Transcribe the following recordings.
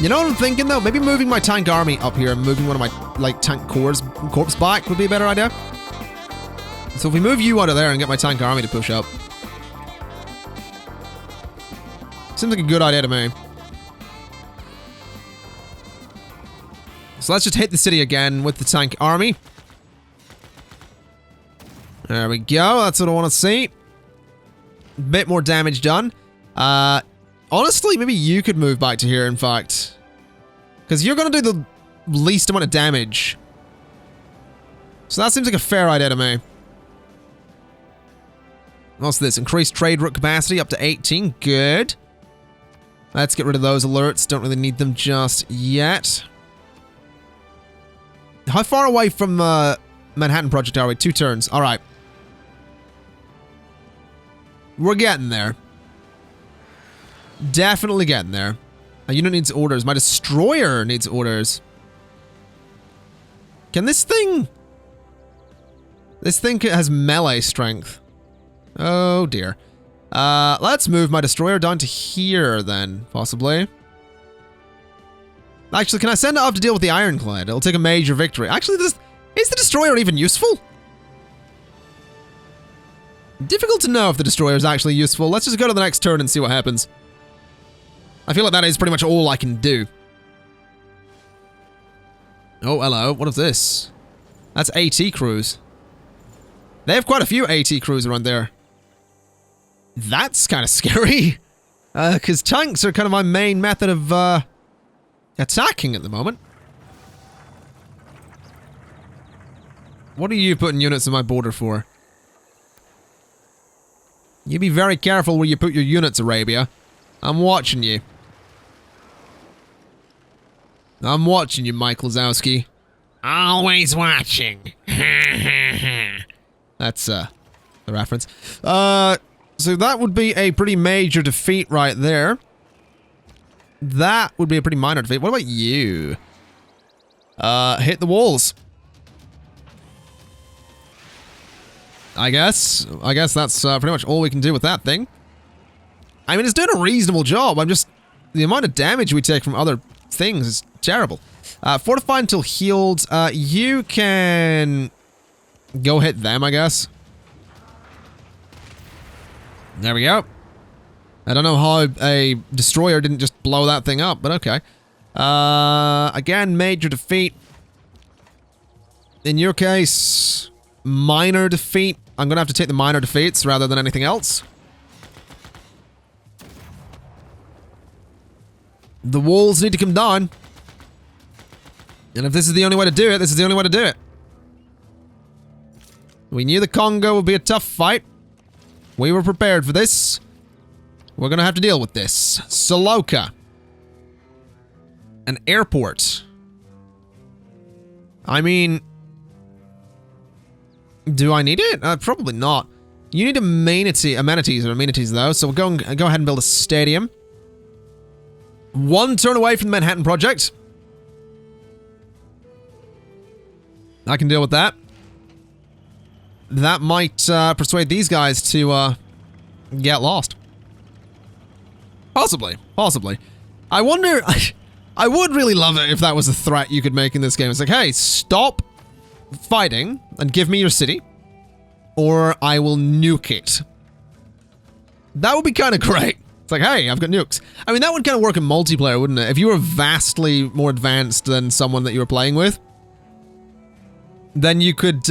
You know what I'm thinking, though? Maybe moving my tank army up here and moving one of my, like, tank corps back would be a better idea. So if we move you out of there and get my tank army to push up. Seems like a good idea to me. So let's just hit the city again with the tank army. There we go. That's what I want to see. Bit more damage done. Honestly, maybe you could move back to here, in fact. Because you're going to do the least amount of damage. So that seems like a fair idea to me. What's this? Increased trade route capacity up to 18. Good. Let's get rid of those alerts. Don't really need them just yet. How far away from Manhattan Project are we? 2 turns. All right. We're getting there. Definitely getting there. A unit needs orders. My destroyer needs orders. Can this thing... This thing has melee strength. Oh, dear. Let's move my destroyer down to here, then, possibly. Actually, can I send it up to deal with the Ironclad? It'll take a major victory. Actually, is the destroyer even useful? Difficult to know if the destroyer is actually useful. Let's just go to the next turn and see what happens. I feel like that is pretty much all I can do. Oh, hello. What is this? That's AT crews. They have quite a few AT crews around there. That's kind of scary. Because tanks are kind of my main method of attacking at the moment. What are you putting units on my border for? You be very careful where you put your units, Arabia. I'm watching you. I'm watching you, Mike Lazowski. Always watching. That's the reference. So that would be a pretty major defeat right there. That would be a pretty minor defeat. What about you? Hit the walls. I guess that's pretty much all we can do with that thing. I mean, it's doing a reasonable job. I'm just... The amount of damage we take from other things is terrible. Fortify until healed. You can... Go hit them, I guess. There we go. I don't know how a destroyer didn't just blow that thing up, but okay. Again, major defeat. In your case, minor defeat. I'm gonna have to take the minor defeats rather than anything else. The walls need to come down. And if this is the only way to do it, this is the only way to do it. We knew the Congo would be a tough fight. We were prepared for this. We're gonna have to deal with this. Saloka. An airport. I mean... Do I need it? Probably not. You need amenities though, so we'll go ahead and build a stadium. 1 turn away from the Manhattan Project. I can deal with that. That might persuade these guys to get lost. Possibly. I wonder... I would really love it if that was a threat you could make in this game. It's like, hey, stop fighting and give me your city, or I will nuke it. That would be kind of great. It's like, hey, I've got nukes. I mean, that would kind of work in multiplayer, wouldn't it? If you were vastly more advanced than someone that you were playing with, then you could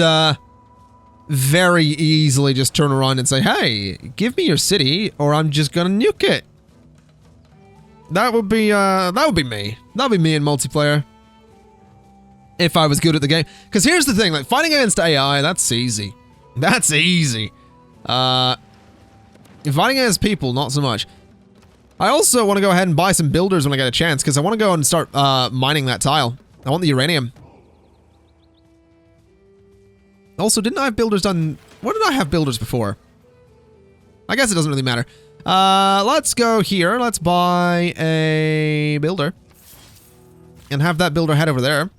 very easily just turn around and say, hey, give me your city, or I'm just gonna nuke it. That would be me. That would be me in multiplayer. If I was good at the game. Because here's the thing, like, fighting against AI, that's easy. That's easy. Fighting against people, not so much. I also want to go ahead and buy some builders when I get a chance, because I want to go and start mining that tile. I want the uranium. Also, didn't I have builders done... What did I have builders before? I guess it doesn't really matter. Let's go here. Let's buy a builder. And have that builder head over there.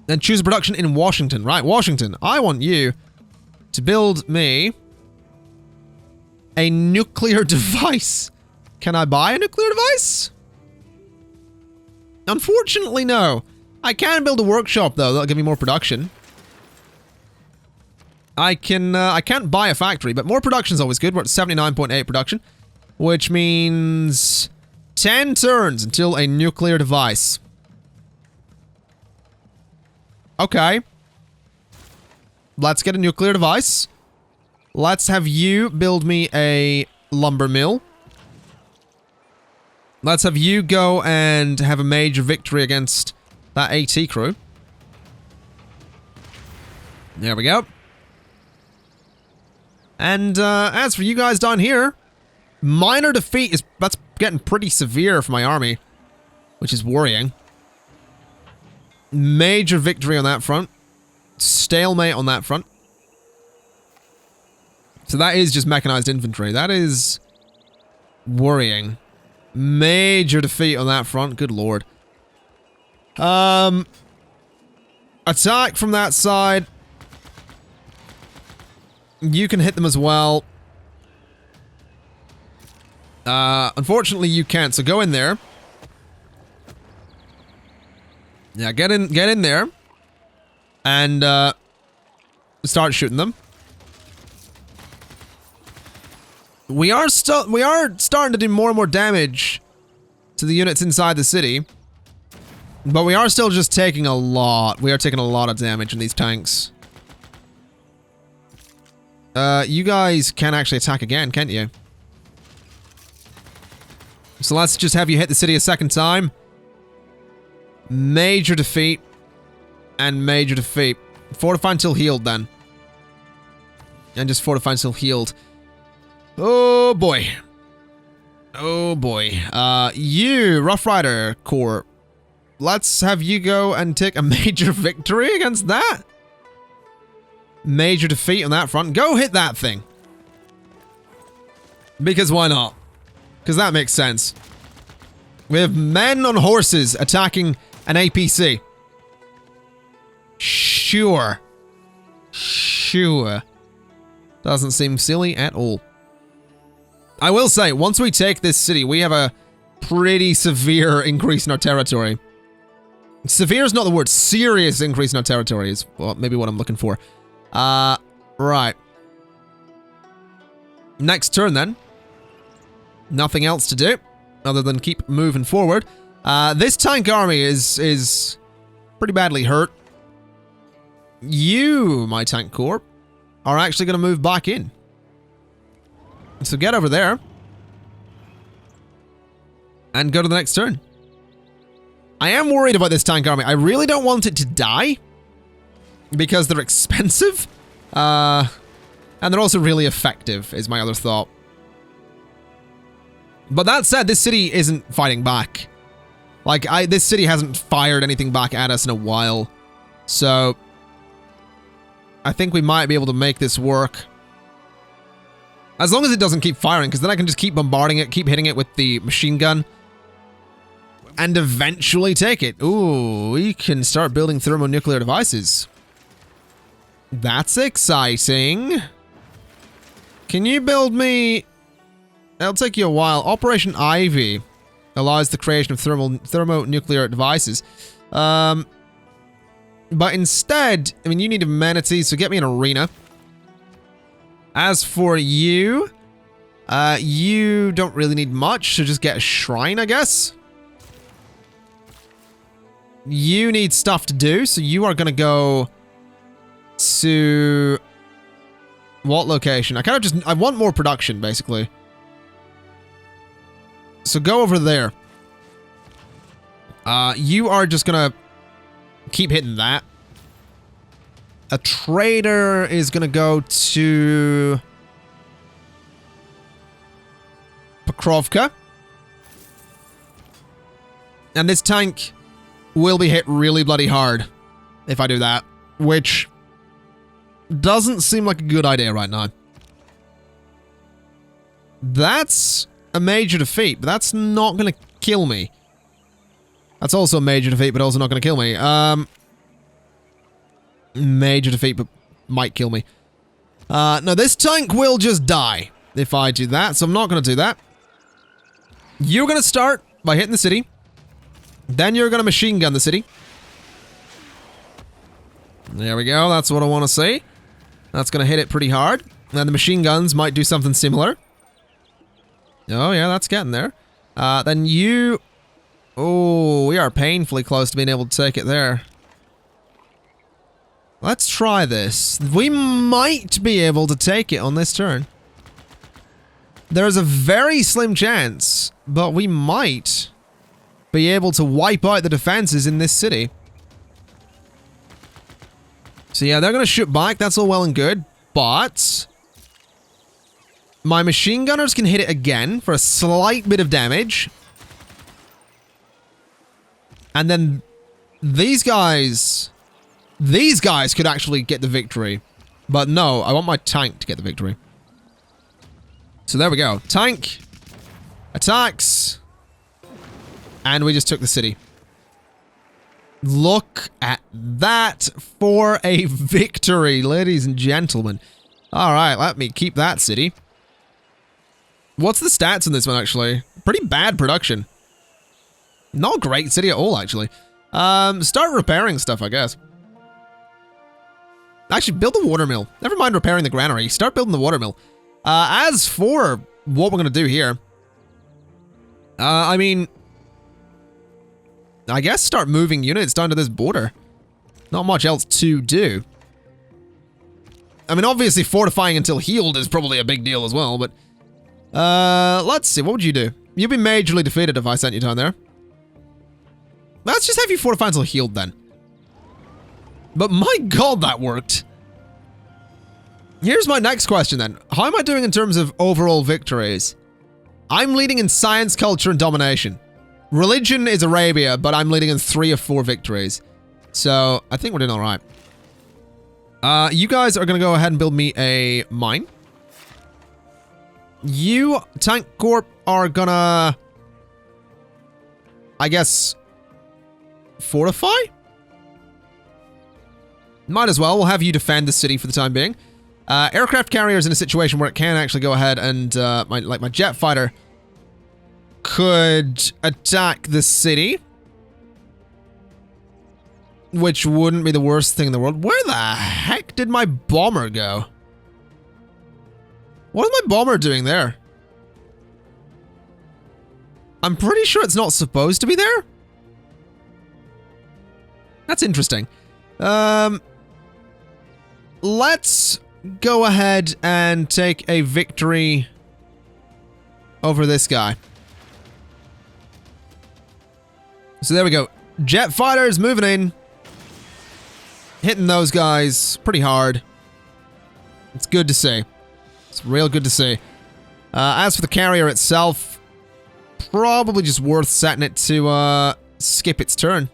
Then choose a production in Washington. Right, Washington. I want you to build me a nuclear device. Can I buy a nuclear device? Unfortunately, no. I can build a workshop, though. That'll give me more production. I can't buy a factory, but more production is always good. We're at 79.8 production, which means 10 turns until a nuclear device. Okay. Let's get a nuclear device. Let's have you build me a lumber mill. Let's have you go and have a major victory against that AT crew. There we go. And as for you guys down here, minor defeat is that's getting pretty severe for my army, which is worrying. Major victory on that front. Stalemate on that front. So that is just mechanized infantry. That is worrying. Major defeat on that front. Good lord. Attack from that side. You can hit them as well. Unfortunately, you can't. So go in there. Yeah, get in there. And, start shooting them. We are starting to do more and more damage to the units inside the city. But we are still just taking a lot. We are taking a lot of damage in these tanks. You guys can actually attack again, can't you? So let's just have you hit the city a second time. Major defeat. And major defeat. Fortify until healed, then. And just fortify until healed. Oh, boy. Oh, boy. You, Rough Rider Corps. Let's have you go and take a major victory against that. Major defeat on that front. Go hit that thing. Because why not? Because that makes sense. We have men on horses attacking an APC. Sure. Sure. Doesn't seem silly at all. I will say, once we take this city, we have a pretty severe increase in our territory. Severe is not the word. Serious increase in our territory is maybe what I'm looking for. Right. Next turn, then. Nothing else to do, other than keep moving forward. This tank army is pretty badly hurt. You, my tank corps, are actually going to move back in. So get over there. And go to the next turn. I am worried about this tank army. I really don't want it to die. Because they're expensive. And they're also really effective, is my other thought. But that said, this city isn't fighting back. Like, this city hasn't fired anything back at us in a while. So, I think we might be able to make this work. As long as it doesn't keep firing, because then I can just keep bombarding it, keep hitting it with the machine gun. And eventually take it. Ooh, we can start building thermonuclear devices. That's exciting. Can you build me... It'll take you a while. Operation Ivy allows the creation of thermonuclear devices. But instead, I mean, you need amenities, so get me an arena. As for you, you don't really need much, so just get a shrine, I guess. You need stuff to do, so you are going to go to... What location? I want more production, basically. So go over there. You are just gonna keep hitting that. A trader is gonna go to Pokrovka. And this tank will be hit really bloody hard if I do that, which doesn't seem like a good idea right now. That's a major defeat, but that's not going to kill me. That's also a major defeat, but also not going to kill me. Major defeat, but might kill me. No, this tank will just die if I do that, so I'm not going to do that. You're going to start by hitting the city. Then you're going to machine gun the city. There we go. That's what I want to see. That's going to hit it pretty hard. And the machine guns might do something similar. Oh, yeah, that's getting there. Then you... Oh, we are painfully close to being able to take it there. Let's try this. We might be able to take it on this turn. There's a very slim chance, but we might be able to wipe out the defenses in this city. So yeah, they're going to shoot back. That's all well and good, but my machine gunners can hit it again for a slight bit of damage. And then these guys could actually get the victory. But no, I want my tank to get the victory. So there we go. Tank attacks. And we just took the city. Look at that for a victory, ladies and gentlemen. Alright, let me keep that city. What's the stats in this one, actually? Pretty bad production. Not a great city at all, actually. Start repairing stuff, I guess. Actually, build the watermill. Never mind repairing the granary. Start building the watermill. As for what we're going to do here, I mean, I guess start moving units down to this border. Not much else to do. I mean, obviously fortifying until healed is probably a big deal as well, but let's see. What would you do? You'd be majorly defeated if I sent you down there. Let's just have you fortify until healed then. But my god, that worked. Here's my next question then. How am I doing in terms of overall victories? I'm leading in science, culture, and domination. Religion is Arabia, but I'm leading in 3 of 4 victories. So, I think we're doing alright. You guys are going to go ahead and build me a mine. You, Tank Corp, are gonna... I guess... fortify? Might as well. We'll have you defend the city for the time being. Aircraft carrier is in a situation where it can actually go ahead and, my jet fighter could attack the city. Which wouldn't be the worst thing in the world. Where the heck did my bomber go? What is my bomber doing there? I'm pretty sure it's not supposed to be there. That's interesting. Let's go ahead and take a victory over this guy. So there we go. Jet fighters moving in. Hitting those guys pretty hard. It's good to see. It's real good to see. As for the carrier itself, probably just worth setting it to skip its turn.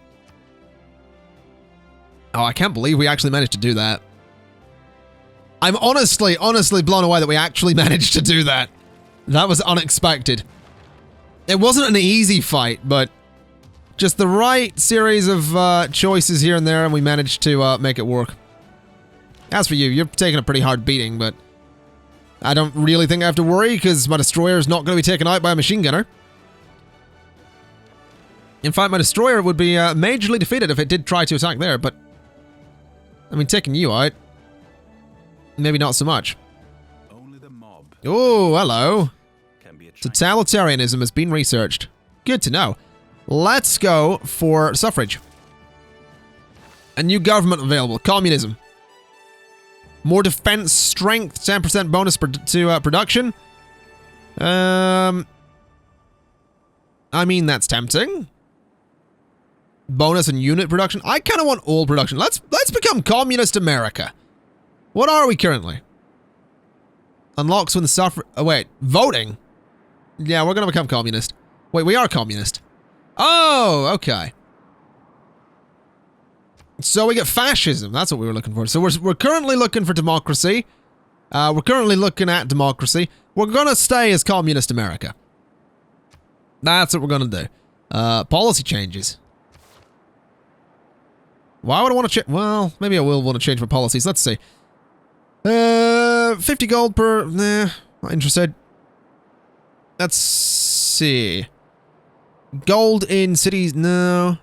Oh, I can't believe we actually managed to do that. I'm honestly blown away that we actually managed to do that. That was unexpected. It wasn't an easy fight, but just the right series of choices here and there, and we managed to make it work. As for you, you're taking a pretty hard beating, but I don't really think I have to worry, because my destroyer is not going to be taken out by a machine gunner. In fact, my destroyer would be majorly defeated if it did try to attack there, but I mean, taking you out, maybe not so much. Only the mob. Oh, hello. Totalitarianism has been researched. Good to know. Let's go for suffrage. A new government available. Communism. More defense strength. 10% bonus to production. I mean, that's tempting. Bonus and unit production. I kind of want all production. Let's become Communist America. What are we currently? Unlocks when the suffrage... Oh, wait. Voting? Yeah, we're going to become communist. Wait, we are communist. Oh, okay. So we get fascism. That's what we were looking for. So we're currently looking for democracy. We're currently looking at democracy. We're going to stay as Communist America. That's what we're going to do. Policy changes. Why would I want to change? Well, maybe I will want to change my policies. Let's see. 50 gold per... Nah, not interested. Let's see. Gold in cities, no.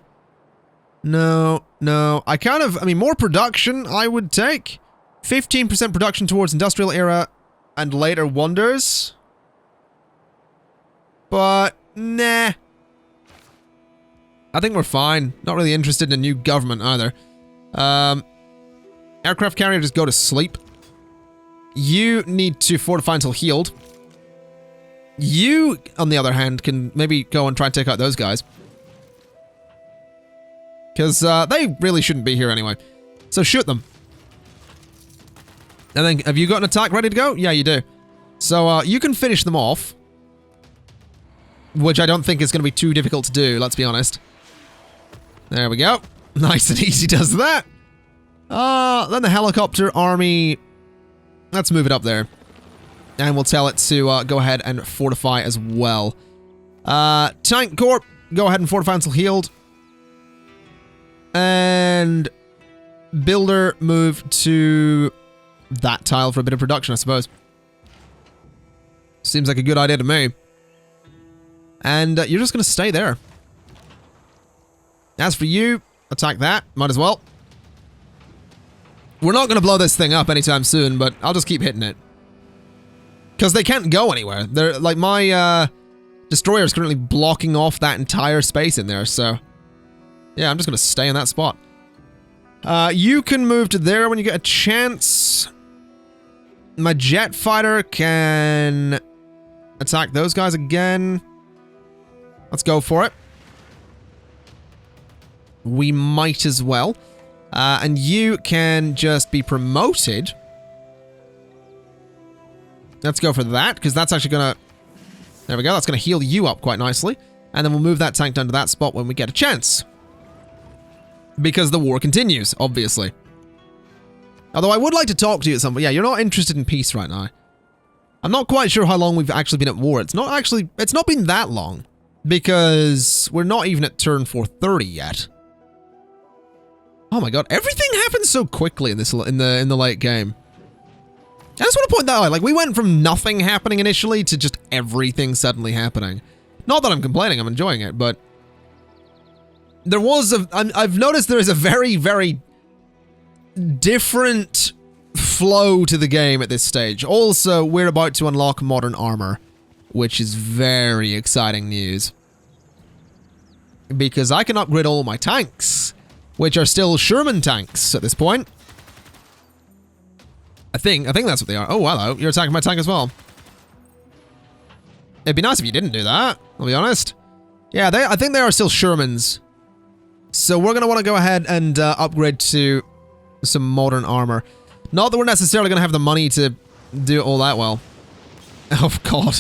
No, no. I mean, more production I would take. 15% production towards industrial era and later wonders. But, nah. I think we're fine. Not really interested in a new government either. Aircraft carrier, just go to sleep. You need to fortify until healed. You, on the other hand, can maybe go and try and take out those guys. Because they really shouldn't be here anyway. So shoot them. And then, have you got an attack ready to go? Yeah, you do. So you can finish them off. Which I don't think is going to be too difficult to do, let's be honest. There we go. Nice and easy does that. Then the helicopter army. Let's move it up there. And we'll tell it to go ahead and fortify as well. Tank Corp, go ahead and fortify until healed. And builder, move to that tile for a bit of production, I suppose. Seems like a good idea to me. And you're just going to stay there. As for you, attack that. Might as well. We're not going to blow this thing up anytime soon, but I'll just keep hitting it. Because they can't go anywhere. They're like, my destroyer is currently blocking off that entire space in there, so yeah, I'm just going to stay in that spot. You can move to there when you get a chance. My jet fighter can attack those guys again. Let's go for it. We might as well. And you can just be promoted. Let's go for that, because that's actually going to... There we go, that's going to heal you up quite nicely. And then we'll move that tank down to that spot when we get a chance. Because the war continues, obviously. Although I would like to talk to you at some point. Yeah, you're not interested in peace right now. I'm not quite sure how long we've actually been at war. It's not been that long. Because we're not even at turn 430 yet. Oh my god, everything happens so quickly in this in the late game. I just want to point that out. Like, we went from nothing happening initially to just everything suddenly happening. Not that I'm complaining, I'm enjoying it, but there was I've noticed there is a very, very different flow to the game at this stage. Also, we're about to unlock modern armor, which is very exciting news. Because I can upgrade all my tanks, which are still Sherman tanks at this point. I think that's what they are. Oh, hello. You're attacking my tank as well. It'd be nice if you didn't do that, I'll be honest. Yeah, I think they are still Shermans. So we're going to want to go ahead and upgrade to some modern armor. Not that we're necessarily going to have the money to do it all that well. Oh, God.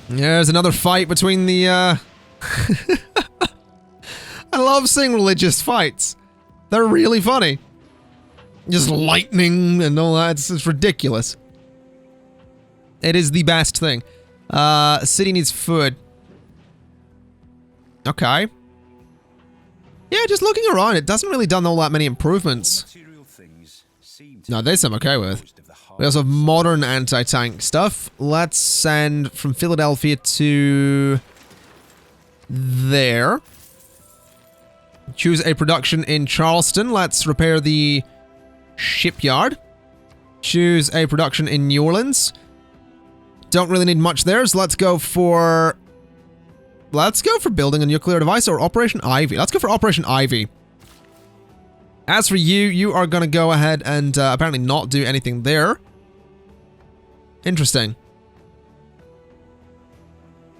There's another fight between the... I love seeing religious fights. They're really funny. Just lightning and all that. It's ridiculous. It is the best thing. City needs food. Okay. Yeah, just looking around, it doesn't really done all that many improvements. No, this I'm okay with. We also have modern anti-tank stuff. Let's send from Philadelphia to there. Choose a production in Charleston. Let's repair the shipyard. Choose a production in New Orleans. Don't really need much there, so let's go for building a nuclear device or Operation Ivy. Let's go for Operation Ivy. As for you, you are going to go ahead and apparently not do anything there. Interesting.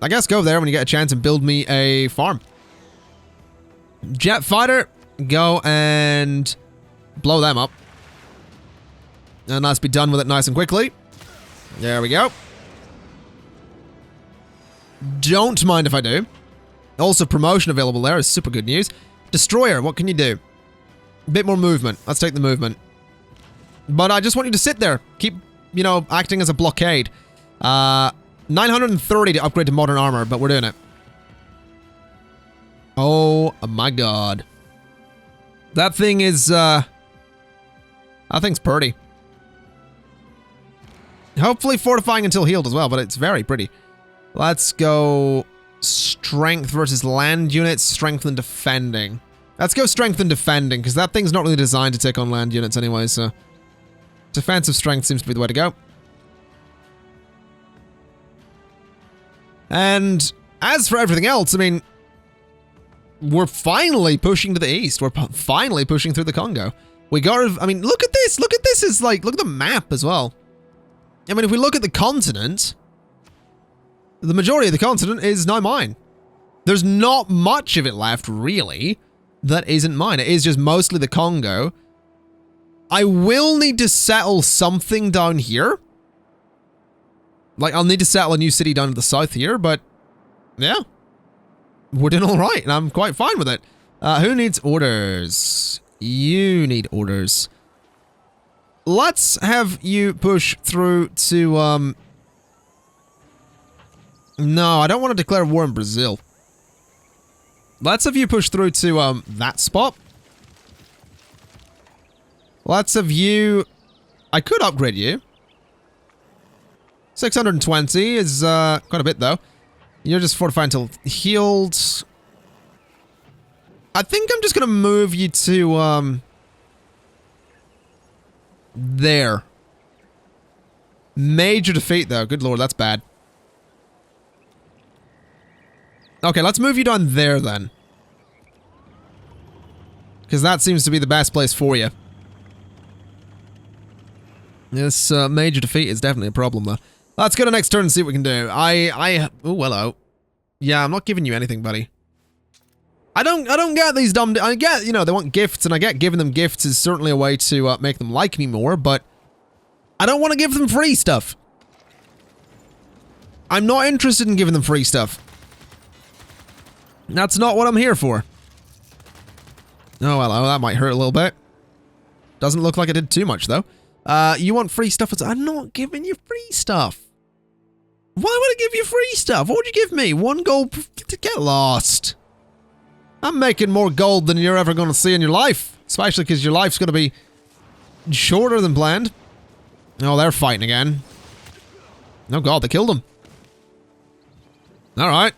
I guess go there when you get a chance and build me a farm. Jet fighter, go and blow them up. And let's be done with it nice and quickly. There we go. Don't mind if I do. Also, promotion available there is super good news. Destroyer, what can you do? A bit more movement. Let's take the movement. But I just want you to sit there. Keep, you know, acting as a blockade. 930 to upgrade to modern armor, but we're doing it. Oh my god. That thing is, that thing's pretty. Hopefully fortifying until healed as well, but it's very pretty. Let's go strength versus land units, strength and defending. Let's go strength and defending, because that thing's not really designed to take on land units anyway, so... defensive strength seems to be the way to go. And as for everything else, I mean... we're finally pushing to the east. We're finally pushing through the Congo. We got... I mean, look at this! Look at this! It's like... look at the map as well. I mean, if we look at the continent... the majority of the continent is now mine. There's not much of it left, really, that isn't mine. It is just mostly the Congo. I will need to settle something down here. Like, I'll need to settle a new city down to the south here, but... yeah. We're doing alright, and I'm quite fine with it. Who needs orders? You need orders. Let's have you push through to, no, I don't want to declare war in Brazil. Let's have you push through to, that spot. Let's have you... I could upgrade you. 620 is, quite a bit, though. You're just fortified until healed. I think I'm just gonna move you to, there. Major defeat, though. Good lord, that's bad. Okay, let's move you down there, then. Because that seems to be the best place for you. This, major defeat is definitely a problem, though. Let's go to next turn and see what we can do. Oh, hello. Yeah, I'm not giving you anything, buddy. I don't get these dumb... I get, you know, they want gifts, and I get giving them gifts is certainly a way to, make them like me more, but... I don't want to give them free stuff. I'm not interested in giving them free stuff. That's not what I'm here for. Oh, hello, that might hurt a little bit. Doesn't look like it did too much, though. You want free stuff? I'm not giving you free stuff. Why would I give you free stuff? What would you give me? 1 gold? Get lost. I'm making more gold than you're ever going to see in your life. Especially because your life's going to be shorter than planned. Oh, they're fighting again. Oh god, they killed him. Alright.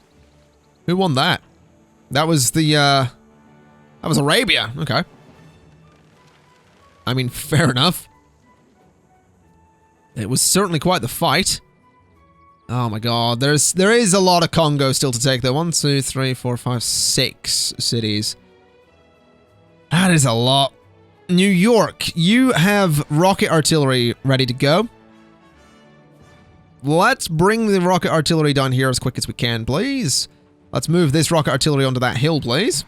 Who won that? That was the, that was Arabia. Okay. I mean, fair enough. It was certainly quite the fight. Oh my god, there is a lot of Congo still to take though. 1, 2, 3, 4, 5, 6 cities. That is a lot. New York, you have rocket artillery ready to go. Let's bring the rocket artillery down here as quick as we can, please. Let's move this rocket artillery onto that hill, please.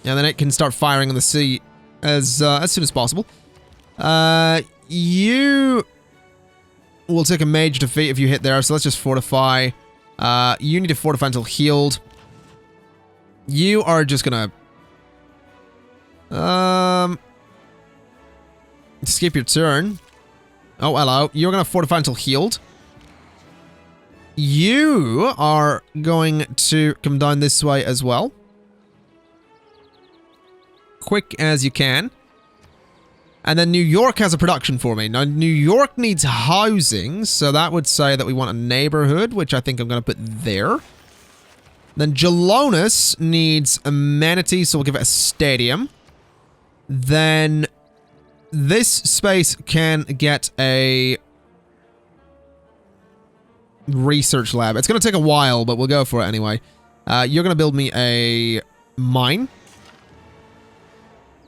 And then it can start firing on the sea as soon as possible. You will take a major defeat if you hit there, so let's just fortify. You need to fortify until healed. You are just gonna... skip your turn. Oh, hello. You're gonna fortify until healed. You are going to come down this way as well. Quick as you can. And then New York has a production for me. Now, New York needs housing, so that would say that we want a neighborhood, which I think I'm going to put there. Then Jalonis needs amenities, so we'll give it a stadium. Then this space can get a research lab. It's going to take a while, but we'll go for it anyway. You're going to build me a mine.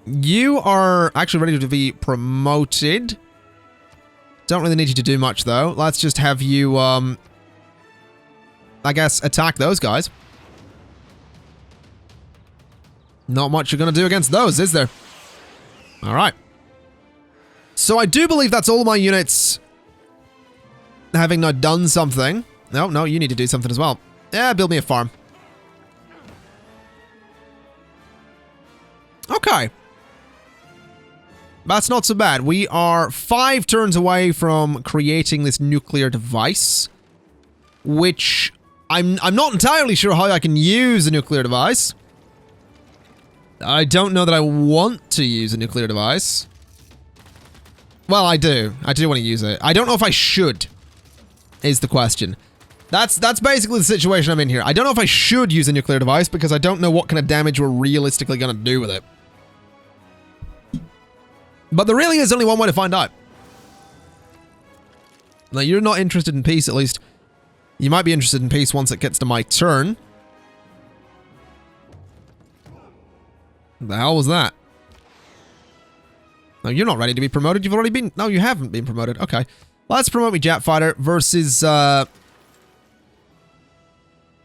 You are actually ready to be promoted. Don't really need you to do much, though. Let's just have you, I guess, attack those guys. Not much you're going to do against those, is there? Alright. So I do believe that's all my units having now done something. No, you need to do something as well. Yeah, build me a farm. Okay. That's not so bad. We are 5 turns away from creating this nuclear device, which I'm not entirely sure how I can use a nuclear device. I don't know that I want to use a nuclear device. Well, I do. I do want to use it. I don't know if I should, is the question. That's basically the situation I'm in here. I don't know if I should use a nuclear device because I don't know what kind of damage we're realistically going to do with it. But there really is only one way to find out. Now, you're not interested in peace, at least. You might be interested in peace once it gets to my turn. What the hell was that? No, you're not ready to be promoted. You've already been... No, you haven't been promoted. Okay. Let's promote me jet fighter versus...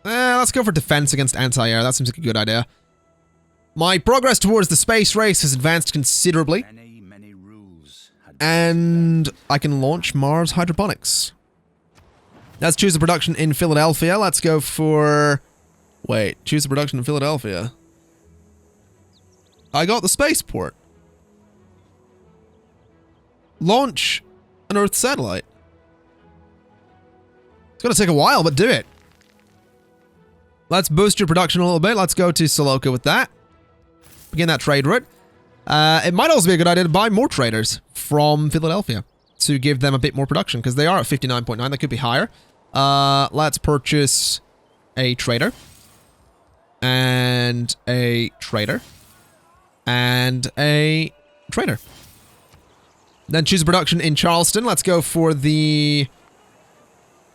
let's go for defense against anti-air. That seems like a good idea. My progress towards the space race has advanced considerably. Many rules had And I can launch Mars hydroponics. Let's choose a production in Philadelphia. Let's go for... Wait, choose a production in Philadelphia. I got the spaceport. Launch an Earth satellite. It's going to take a while, but do it. Let's boost your production a little bit. Let's go to Saloka with that. Begin that trade route. It might also be a good idea to buy more traders from Philadelphia to give them a bit more production because they are at 59.9. They could be higher. Let's purchase a trader. And a trader. And a trader. Then choose a production in Charleston. Let's go for the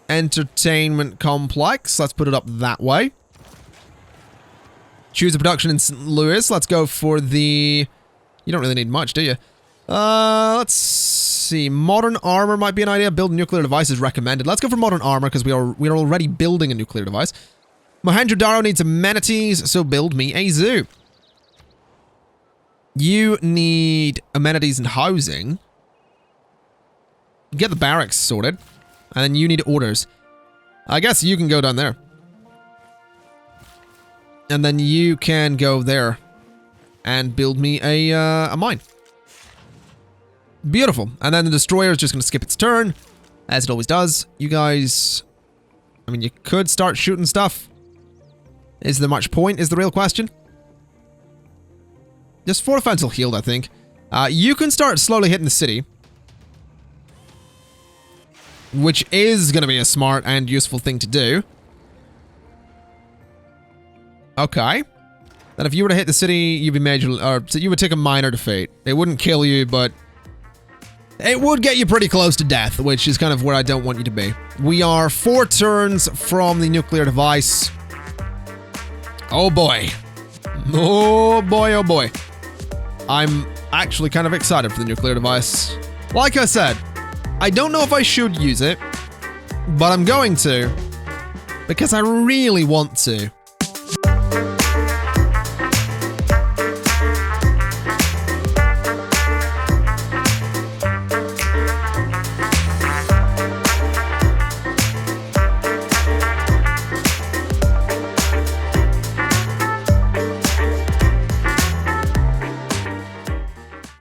entertainment complex. Let's put it up that way. Choose a production in St. Louis. Let's go for the... You don't really need much, do you? Let's see. Modern armor might be an idea. Build nuclear devices recommended. Let's go for modern armor because we are already building a nuclear device. Mohenjo-Daro needs amenities, so build me a zoo. You need amenities and housing. Get the barracks sorted. And then you need orders. I guess you can go down there. And then you can go there and build me a mine. Beautiful. And then the destroyer is just going to skip its turn, as it always does. You guys... I mean, you could start shooting stuff. Is there much point, is the real question. Just 4 defense will healed, I think. You can start slowly hitting the city. Which is going to be a smart and useful thing to do. Okay. Then if you were to hit the city, you'd be major... Or you would take a minor defeat. It wouldn't kill you, but... It would get you pretty close to death, which is kind of where I don't want you to be. We are 4 turns from the nuclear device. Oh boy. Oh boy, oh boy. I'm actually kind of excited for the nuclear device. Like I said, I don't know if I should use it, but I'm going to. Because I really want to.